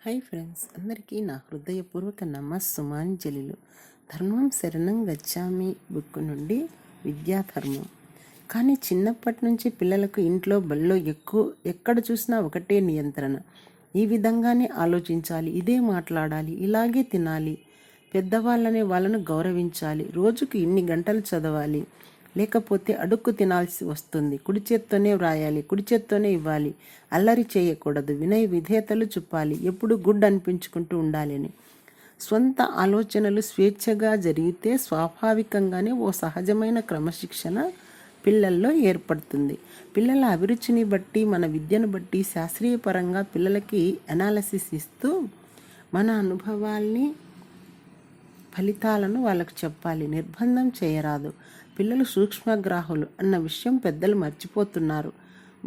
Hi friends, అందరికీ నా హృదయపూర్వక నమస్సుమాంజలిలు. ధర్మం శరణం గచ్చామి బుక్ నుండి విద్యాధర్మం. కానీ చిన్నప్పటి నుంచి పిల్లలకు ఇంట్లో బళ్ళో ఎక్కడ చూసినా ఒకటే నియంత్రణ. ఈ విధంగానే ఆలోచించాలి, ఇదే మాట్లాడాలి, ఇలాగే తినాలి, పెద్దవాళ్ళనే వాళ్ళను గౌరవించాలి, రోజుకు ఇన్ని గంటలు చదవాలి, లేకపోతే అడుక్కు తినాల్సి వస్తుంది, కుడి చేత్తోనే వ్రాయాలి, కుడి చేత్తోనే ఇవ్వాలి, అల్లరి చేయకూడదు, వినయ విధేయతలు చూపాలి, ఎప్పుడు గుడ్ అనిపించుకుంటూ ఉండాలి అని సొంత ఆలోచనలు స్వేచ్ఛగా జరిగితే స్వాభావికంగానే ఓ సహజమైన క్రమశిక్షణ పిల్లల్లో ఏర్పడుతుంది. పిల్లల అభిరుచిని బట్టి, మన విద్యను బట్టి శాస్త్రీయపరంగా పిల్లలకి అనాలసిస్ ఇస్తూ మన అనుభవాల్ని, ఫలితాలను వాళ్ళకు చెప్పాలి. నిర్బంధం చేయరాదు. పిల్లలు సూక్ష్మగ్రాహులు అన్న విషయం పెద్దలు మర్చిపోతున్నారు.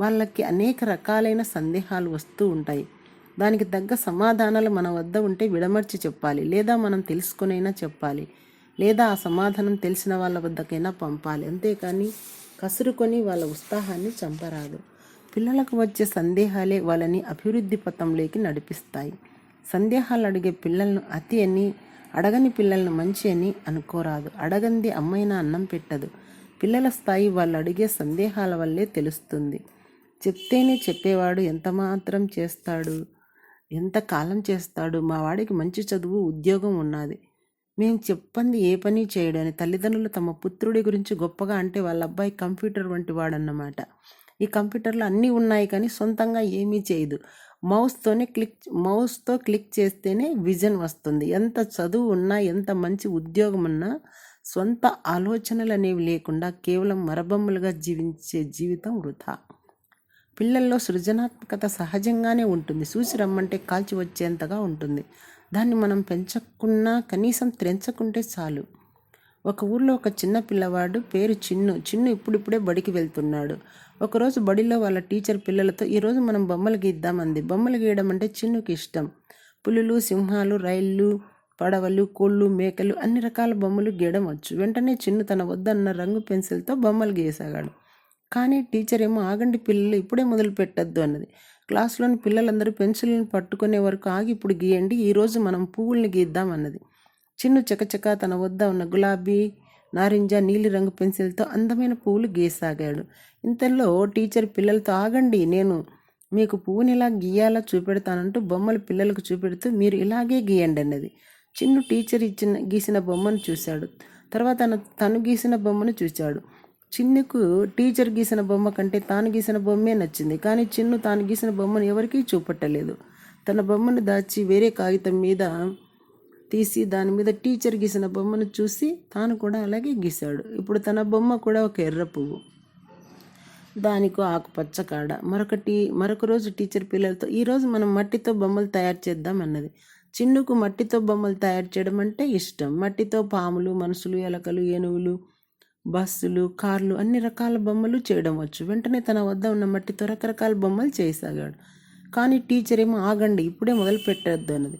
వాళ్ళకి అనేక రకాలైన సందేహాలు వస్తూ ఉంటాయి. దానికి తగ్గ సమాధానాలు మన వద్ద ఉంటే విడమర్చి చెప్పాలి, లేదా మనం తెలుసుకునైనా చెప్పాలి, లేదా ఆ సమాధానం తెలిసిన వాళ్ళ వద్దకైనా పంపాలి. అంతేకాని కసురుకొని వాళ్ళ ఉత్సాహాన్ని చంపరాదు. పిల్లలకు వచ్చే సందేహాలే వాళ్ళని అభివృద్ధి పథంలోకి నడిపిస్తాయి. సందేహాలు అడిగే పిల్లలను అతి అని, అడగని పిల్లలను మంచి అని అనుకోరాదు. అడగంది అమ్మైనా అన్నం పెట్టదు. పిల్లల స్థాయి వాళ్ళు అడిగే సందేహాల వల్లే తెలుస్తుంది. చెప్తేనే చెప్పేవాడు ఎంత మాత్రం చేస్తాడు, ఎంత కాలం చేస్తాడు, మా వాడికి మంచి చదువు, ఉద్యోగం ఉన్నది, మేము చెప్పంది ఏ పని చేయడు అని తల్లిదండ్రులు తమ పుత్రుడి గురించి గొప్పగా అంటే వాళ్ళ అబ్బాయి కంప్యూటర్ వంటి వాడన్నమాట. ఈ కంప్యూటర్లో అన్నీ ఉన్నాయి కానీ సొంతంగా ఏమీ చేయదు. మౌస్తో క్లిక్ చేస్తేనే విజన్ వస్తుంది. ఎంత చదువు ఉన్నా, ఎంత మంచి ఉద్యోగం ఉన్నా సొంత ఆలోచనలు అనేవి లేకుండా కేవలం మరబొమ్మలుగా జీవించే జీవితం వృధా. పిల్లల్లో సృజనాత్మకత సహజంగానే ఉంటుంది. చూసి రమ్మంటే కాల్చి వచ్చేంతగా ఉంటుంది. దాన్ని మనం పెంచకున్నా, కనీసం త్రెంచకుంటే చాలు. ఒక ఊర్లో ఒక చిన్న పిల్లవాడు పేరు చిన్ను ఇప్పుడిప్పుడే బడికి వెళ్తున్నాడు. ఒకరోజు బడిలో వాళ్ళ టీచర్ పిల్లలతో, ఈరోజు మనం బొమ్మలు గీద్దామంది. బొమ్మలు గీయడం అంటే చిన్నుకి ఇష్టం. పులులు, సింహాలు, రైళ్ళు, పడవలు, కోళ్ళు, మేకలు, అన్ని రకాల బొమ్మలు గీయడం వచ్చు. వెంటనే చిన్ను తన వద్దన్న రంగు పెన్సిల్తో బొమ్మలు గీసాగాడు. కానీ టీచర్ ఏమో, ఆగండి పిల్లలు, ఇప్పుడే మొదలు పెట్టద్దు అన్నది. క్లాసులోని పిల్లలందరూ పెన్సిల్ని పట్టుకునే వరకు ఆగి ఇప్పుడు గీయండి, ఈరోజు మనం పువ్వుల్ని గీద్దాం అన్నది. చిన్ను చకచక తన వద్ద ఉన్న గులాబీ, నారింజ, నీలిరంగు పెన్సిల్తో అందమైన పువ్వులు గీసాగాడు. ఇంతలో టీచర్ పిల్లలతో, ఆగండి, నేను మీకు పువ్వుని ఇలా గీయాలా చూపెడతానంటూ బొమ్మలు పిల్లలకు చూపెడుతూ, మీరు ఇలాగే గీయండి అన్నది. చిన్ను టీచర్ గీసిన బొమ్మను చూశాడు. తర్వాత తను గీసిన బొమ్మను చూశాడు. చిన్నుకు టీచర్ గీసిన బొమ్మ కంటే తాను గీసిన బొమ్మే నచ్చింది. కానీ చిన్ను తాను గీసిన బొమ్మను ఎవరికీ చూపెట్టలేదు. తన బొమ్మను దాచి వేరే కాగితం మీద తీసి దాని మీద టీచర్ గీసిన బొమ్మను చూసి తాను కూడా అలాగే గీశాడు. ఇప్పుడు తన బొమ్మ కూడా ఒక ఎర్ర పువ్వు, దానికో ఆకుపచ్చ కాడ. మరొక రోజు టీచర్ పిల్లలతో, ఈరోజు మనం మట్టితో బొమ్మలు తయారు చేద్దాం అన్నది. చిన్నుకు మట్టితో బొమ్మలు తయారు చేయడం అంటే ఇష్టం. మట్టితో పాములు, మనుషులు, ఎలకలు, ఏనుగులు, బస్సులు, కార్లు, అన్ని రకాల బొమ్మలు చేయడం వచ్చు. వెంటనే తన వద్ద ఉన్న మట్టితో రకరకాల బొమ్మలు చేయసాగాడు. కానీ టీచర్ ఏమో, ఆగండి, ఇప్పుడే మొదలు పెట్టద్దు అన్నది.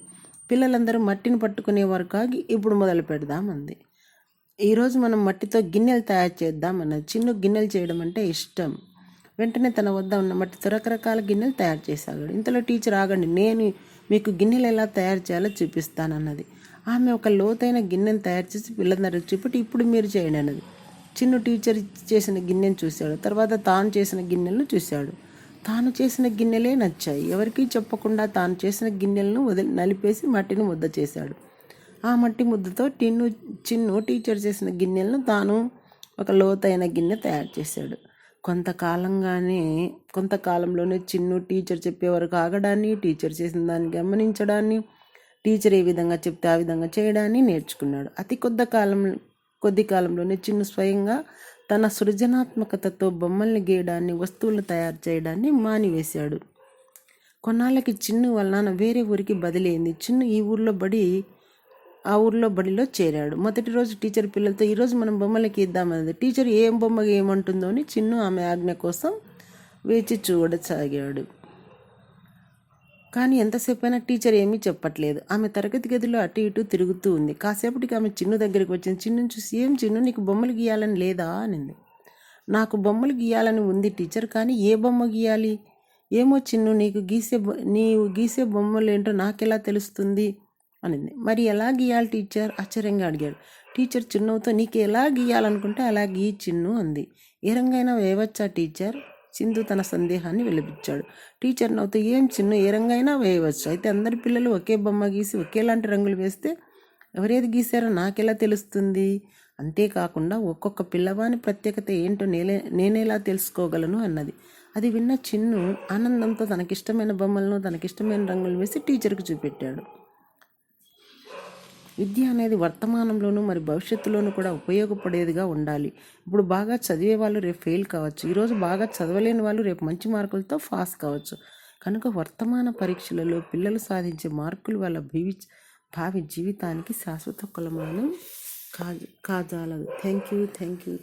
పిల్లలందరూ మట్టిని పట్టుకునేవారు కాగి ఇప్పుడు మొదలు పెడదామంది. ఈరోజు మనం మట్టితో గిన్నెలు తయారు చేద్దామన్నది. చిన్ను గిన్నెలు చేయడం అంటే ఇష్టం. వెంటనే తన వద్ద ఉన్న మట్టితో రకరకాల గిన్నెలు తయారు చేసాగాడు. ఇంతలో టీచర్, ఆగండి, నేను మీకు గిన్నెలు ఎలా తయారు చేయాలో చూపిస్తానన్నది. ఆమె ఒక లోతైన గిన్నెను తయారు చేసి పిల్లలందరికీ చూపెట్టి, ఇప్పుడు మీరు చేయండి అన్నది. చిన్ను టీచర్ చేసిన గిన్నెను చూశాడు. తర్వాత తాను చేసిన గిన్నెలను చూశాడు. తాను చేసిన గిన్నెలే నచ్చాయి. ఎవరికీ చెప్పకుండా తాను చేసిన గిన్నెలను నలిపేసి మట్టిని ముద్ద చేశాడు. ఆ మట్టి ముద్దతో చిన్ను టీచర్ చేసిన గిన్నెలను తాను ఒక లోతైన గిన్నె తయారు చేశాడు. కొంతకాలంలోనే చిన్ను టీచర్ చెప్పే వరకు ఆగడాన్ని, టీచర్ చేసిన దాన్ని గమనించడాన్ని, టీచర్ ఏ విధంగా చెప్తే ఆ విధంగా చేయడాన్ని నేర్చుకున్నాడు. కొద్ది కాలంలోనే చిన్ను స్వయంగా తన సృజనాత్మకతతో బొమ్మల్ని గీయడాన్ని, వస్తువులు తయారు చేయడాన్ని మానివేశాడు. కొన్నాళ్ళకి చిన్ను వాళ్ళ నాన్న వేరే ఊరికి బదిలీ అయింది. చిన్ను ఆ ఊర్లో బడిలో చేరాడు. మొదటి రోజు టీచర్ పిల్లలతో, ఈరోజు మనం బొమ్మలకి ఇద్దామన్నది. టీచర్ ఏం బొమ్మ ఏమంటుందో అని చిన్ను ఆమె ఆజ్ఞ కోసం వేచి చూడసాగాడు. కానీ ఎంతసేపైనా టీచర్ ఏమీ చెప్పట్లేదు. ఆమె తరగతి గదిలో అటు ఇటు తిరుగుతూ ఉంది. కాసేపటికి ఆమె చిన్ను దగ్గరికి వచ్చింది. చిన్నుని చూసి, ఏం చిన్ను, నీకు బొమ్మలు గీయాలని లేదా అనింది. నాకు బొమ్మలు గీయాలని ఉంది టీచర్, కానీ ఏ బొమ్మ గీయాలి, ఏమో చిన్ను, నీవు గీసే బొమ్మలు ఏంటో నాకెలా తెలుస్తుంది అనింది. మరి ఎలా గీయాలి టీచర్ ఆశ్చర్యంగా అడిగాడు. టీచర్ చిన్నుతో నీకు ఎలా గీయాలనుకుంటే అలా గీ చిన్ను అంది. ఏ రంగైనా వేయవచ్చా టీచర్? సింధు తన సందేహాన్ని వెలిబుచ్చాడు. టీచర్ నవ్వుతూ ఏం చిన్ను, ఏ రంగైనా వేయవచ్చు. అయితే అందరి పిల్లలు ఒకే బొమ్మ గీసి ఒకేలాంటి రంగులు వేస్తే ఎవరేది గీశారో నాకెలా తెలుస్తుంది? అంతేకాకుండా ఒక్కొక్క పిల్లవాని ప్రత్యేకత ఏంటో నేనేలా తెలుసుకోగలను అన్నది. అది విన్న చిన్ను ఆనందంతో తనకిష్టమైన బొమ్మలను తనకిష్టమైన రంగులు వేసి టీచర్కి చూపెట్టాడు. విద్య అనేది వర్తమానంలోనూ మరి భవిష్యత్తులోనూ కూడా ఉపయోగపడేదిగా ఉండాలి. ఇప్పుడు బాగా చదివే వాళ్ళు రేపు ఫెయిల్ కావచ్చు. ఈరోజు బాగా చదవలేని వాళ్ళు రేపు మంచి మార్కులతో పాస్ కావచ్చు. కనుక వర్తమాన పరీక్షలలో పిల్లలు సాధించే మార్కులు వాళ్ళ భావి జీవితానికి శాశ్వత కొలమానం కాజాలదు. Thank you.